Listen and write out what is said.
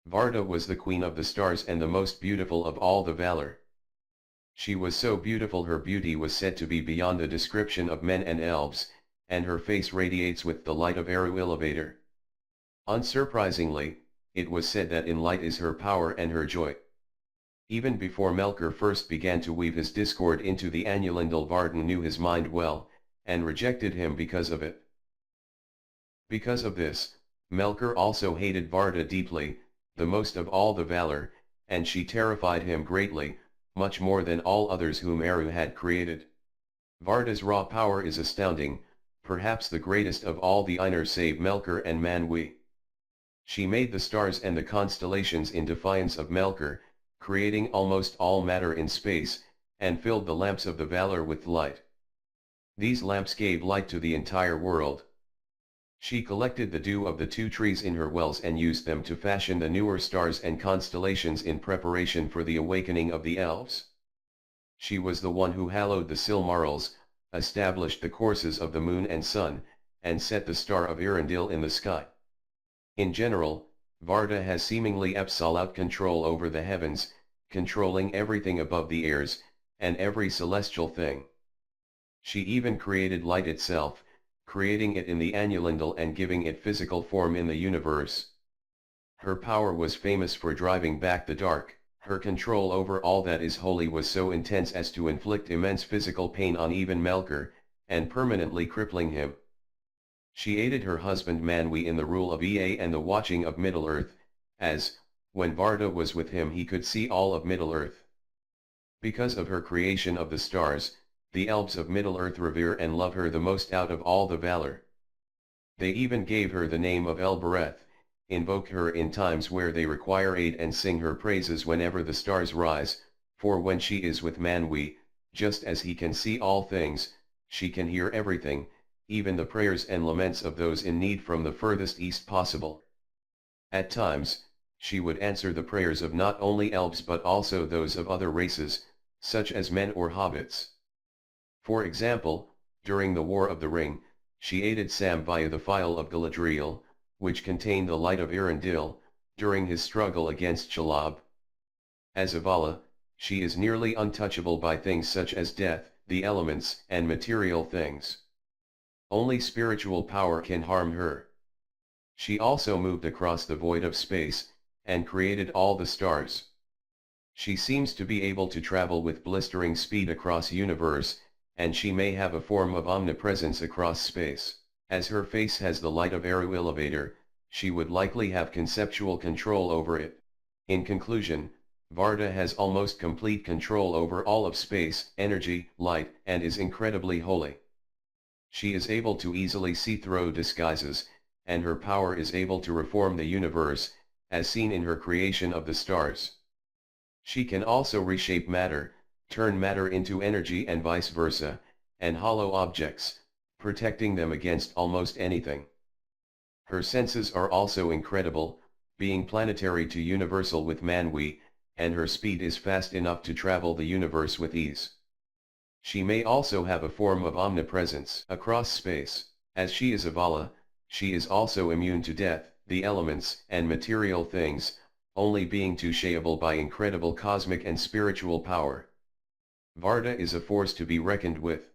Varda was the queen of the stars and the most beautiful of all the Valor. She was so beautiful her beauty was said to be beyond the description of men and elves, and her face radiates with the light of Eru Elevator. Unsurprisingly, it was said that in light is her power and her joy. Even before Melkor first began to weave his discord into the Annulindal, Varden knew his mind well, and rejected him because of it. Because of this, Melkor also hated Varda deeply, the most of all the Valor, and she terrified him greatly, much more than all others whom Eru had created. Varda's raw power is astounding, perhaps the greatest of all the Ainur save Melkor and Manwë. She made the stars and the constellations in defiance of Melkor, creating almost all matter in space, and filled the lamps of the Valor with light. These lamps gave light to the entire world. She collected the dew of the two trees in her wells and used them to fashion the newer stars and constellations in preparation for the awakening of the elves. She was the one who hallowed the Silmarils, established the courses of the moon and sun, and set the star of Eärendil in the sky. In general, Varda has seemingly absolute control over the heavens, controlling everything above the airs, and every celestial thing. She even created light itself, creating it in the Annulindal and giving it physical form in the universe. Her power was famous for driving back the dark. Her control over all that is holy was so intense as to inflict immense physical pain on even Melkor, and permanently crippling him. She aided her husband Manwë in the rule of Ea and the watching of Middle-earth, as, when Varda was with him he could see all of Middle-earth. Because of her creation of the stars, the elves of Middle-earth revere and love her the most out of all the Valor. They even gave her the name of Elbereth, invoke her in times where they require aid and sing her praises whenever the stars rise, for when she is with Manwë, just as he can see all things, she can hear everything, even the prayers and laments of those in need from the furthest east possible. At times, she would answer the prayers of not only elves but also those of other races, such as men or hobbits. For example, during the War of the Ring, she aided Sam via the Phial of Galadriel, which contained the light of Eärendil, during his struggle against Shelob. As a Vala, she is nearly untouchable by things such as death, the elements, and material things. Only spiritual power can harm her. She also moved across the void of space, and created all the stars. She seems to be able to travel with blistering speed across universe, and she may have a form of omnipresence across space. As her face has the light of Eru Elevator, she would likely have conceptual control over it. In conclusion, Varda has almost complete control over all of space, energy, light, and is incredibly holy. She is able to easily see through disguises, and her power is able to reform the universe, as seen in her creation of the stars. She can also reshape matter, turn matter into energy and vice versa, and hollow objects, protecting them against almost anything. Her senses are also incredible, being planetary to universal with Manwë, and her speed is fast enough to travel the universe with ease. She may also have a form of omnipresence across space. As she is a Vala, she is also immune to death, the elements, and material things, only being touchable by incredible cosmic and spiritual power. Varda is a force to be reckoned with.